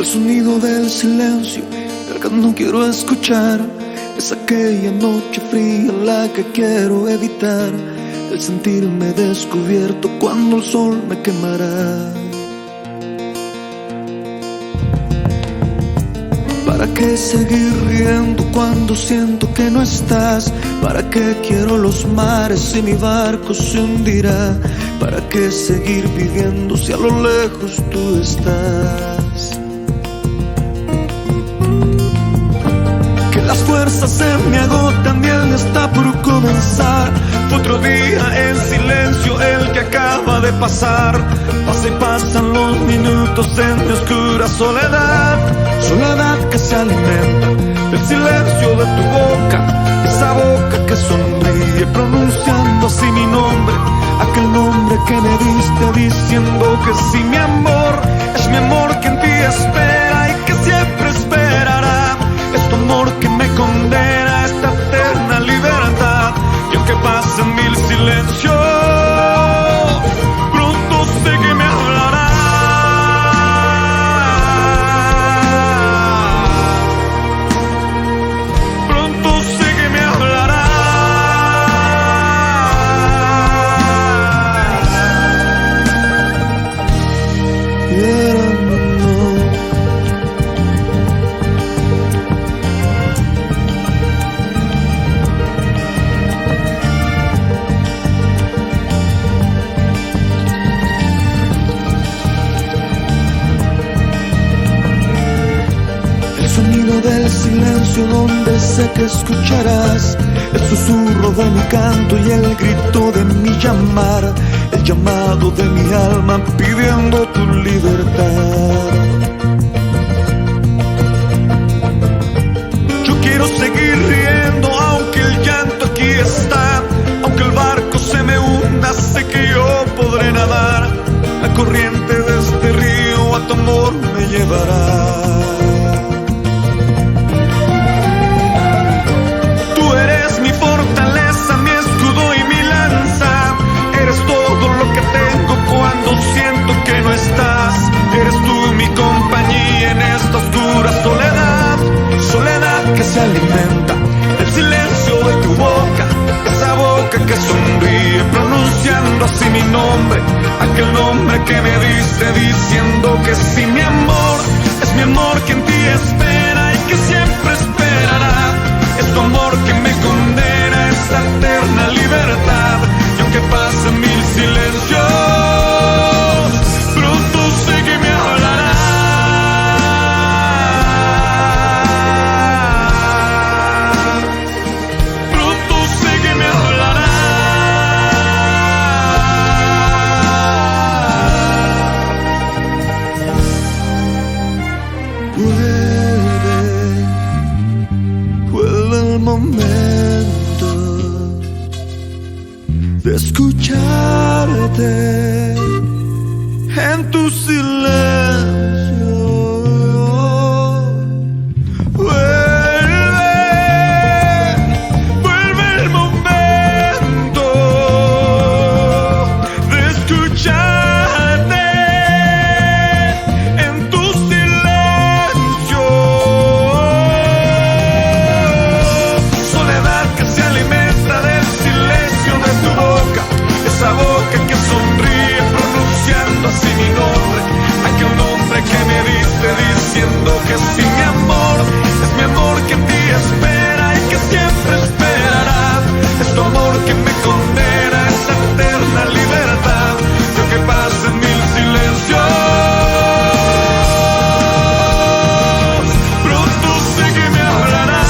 El sonido del silencio, el que no quiero escuchar, es aquella noche fría la que quiero evitar. El sentirme descubierto cuando el sol me quemará. ¿Para qué seguir riendo cuando siento que no estás? ¿Para qué quiero los mares si mi barco se hundirá? ¿Para qué seguir viviendo si a lo lejos tú estás? Que las fuerzas se me agotan y el día está por comenzar. Fue otro día en silencio el que acaba de pasar. Pasa y pasan los minutos en mi oscura soledad. Soledad que se alimenta del silencio de tu boca, esa boca que sonríe pronunciando así mi nombre, aquel nombre que me diste diciendo que sí, mi amor, es mi amor que en ti espera y que siempre esperará. Es tu amor que me condena a esta eterna libertad. Y aunque pasen mil silencios, pronto sé que me hablará. Del silencio donde sé que escucharás el susurro de mi canto y el grito de mi llamar, el llamado de mi alma pidiendo tu libertad. Yo quiero seguir riendo aunque el llanto aquí está, aunque el barco se me hunda, sé que yo podré nadar. La corriente de este río a tu amor me llevará. Se alimenta el silencio de tu boca, esa boca que sonríe pronunciando así mi nombre, aquel nombre que me diste diciendo que sí, mi amor, es mi amor que en ti espera y que siempre esperará. Es tu amor que me condena a esa eterna libertad. Y aunque pasen mil silencios, pronto sé que me hablará. Vuelve el momento de escucharte en tu silencio. Vuelve el momento de escucharte en tu silencio. Soledad que se alimenta del silencio de tu boca, esa boca que sonríe pronunciando así mi nombre, aquel nombre que me diste diciendo que sí, mi amor, es mi amor que en ti espera y que siempre esperará. Es tu amor que me condena a esa eterna libertad. Y aunque pasen mil silencios, pronto sé que me hablará.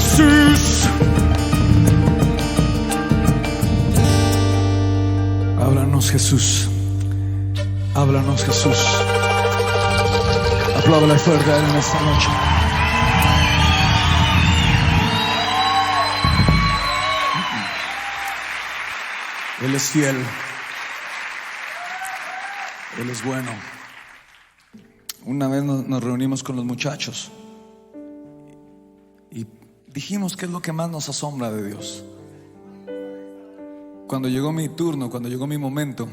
Jesús. Háblanos, Jesús. Háblanos, Jesús. Apláudale fuerte a Él en esta noche. Él es fiel. Él es bueno. Una vez nos reunimos con los muchachos y dijimos qué es lo que más nos asombra de Dios. Cuando llegó mi turno, cuando llegó mi momento,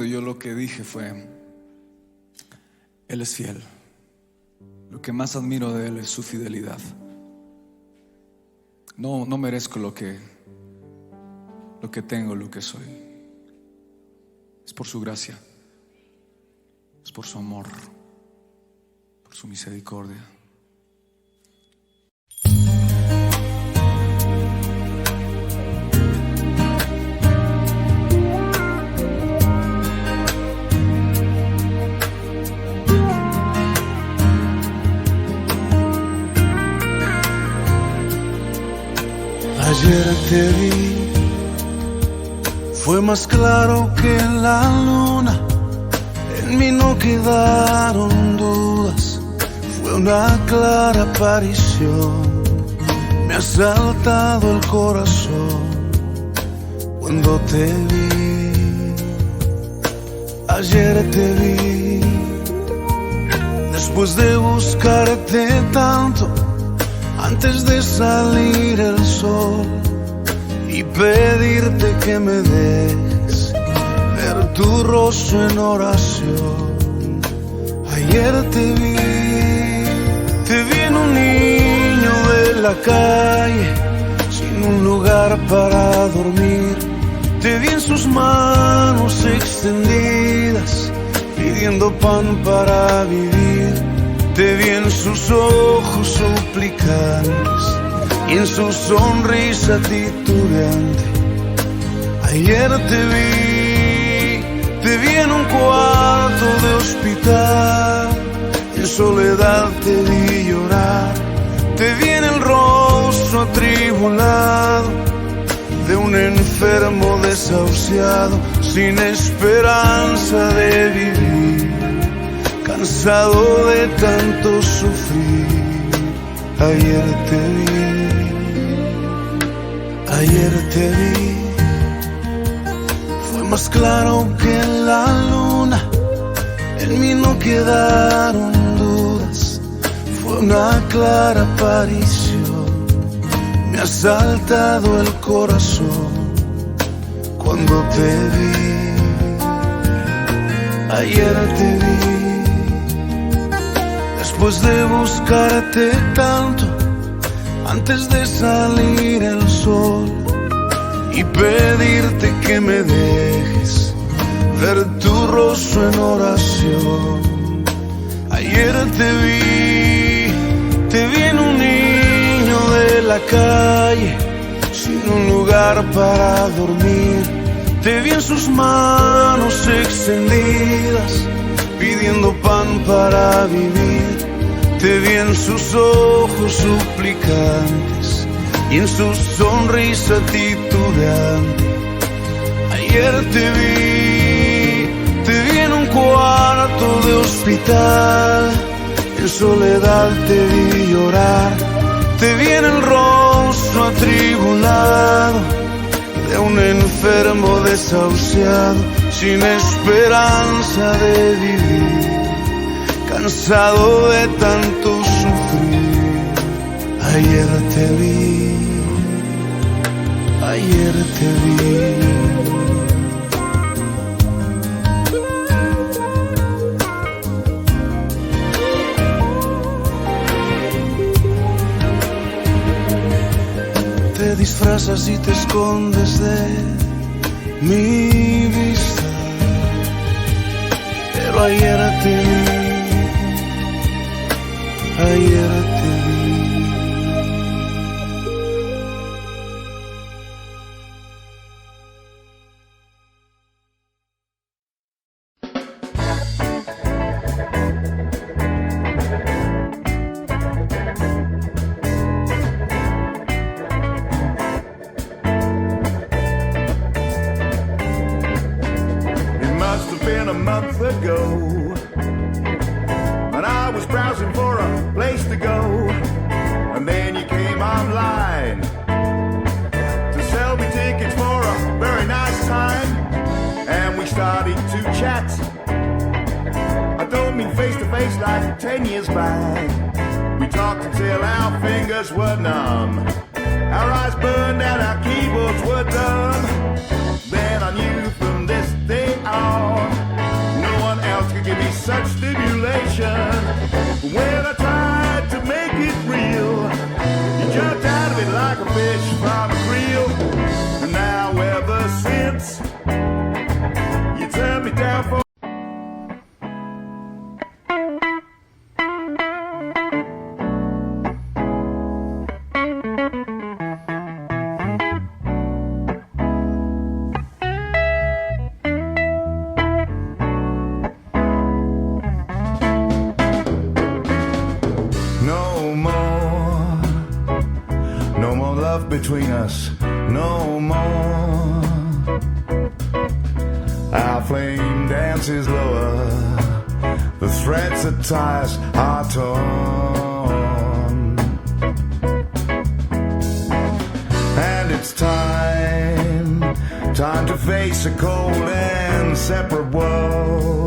yo lo que dije fue: Él es fiel. Lo que más admiro de Él es su fidelidad. No merezco lo que tengo, lo que soy. Es por su gracia, es por su amor, por su misericordia. Ayer te vi, fue más claro que la luna, en mí no quedaron dudas, fue una clara aparición, me ha saltado el corazón cuando te vi. Ayer te vi, después de buscarte tanto, antes de salir el sol y pedirte que me dejes ver tu rostro en oración. Ayer te vi en un niño de la calle, sin un lugar para dormir. Te vi en sus manos extendidas, pidiendo pan para vivir. Te vi en sus ojos suplicantes y en su sonrisa titubeante. Ayer te vi en un cuarto de hospital, en soledad te vi llorar. Te vi en el rostro atribulado de un enfermo desahuciado, sin esperanza de vivir, cansado de tanto sufrir. Ayer te vi, fue más claro que la luna, en mí no quedaron dudas, fue una clara aparición, me ha saltado el corazón cuando te vi. Ayer te vi, después de buscarte tanto, antes de salir el sol y pedirte que me dejes ver tu rostro en oración. Ayer te vi en un niño de la calle, sin un lugar para dormir. Te vi en sus manos extendidas, pidiendo pan para vivir. Te vi en sus ojos suplicantes y en su sonrisa titubeante. Ayer te vi en un cuarto de hospital, en soledad te vi llorar. Te vi en el rostro atribulado de un enfermo desahuciado, sin esperanza de vivir, cansado de tanto sufrir. Ayer te vi, ayer te vi. Te disfrazas y te escondes de mi vista, pero ayer te vi, ayer te vi. me face to face like 10 years back. We talked until our fingers were numb. Our eyes burned and our keyboards were dumb. Then I knew from this day on, no one else could give me such stimulation. When I tried to make it real, you jumped out of it like a fish from a creel. And now ever since, you turned me down for between us, no more. Our flame dances lower, the threads that tie us are torn. And it's time to face a cold and separate world.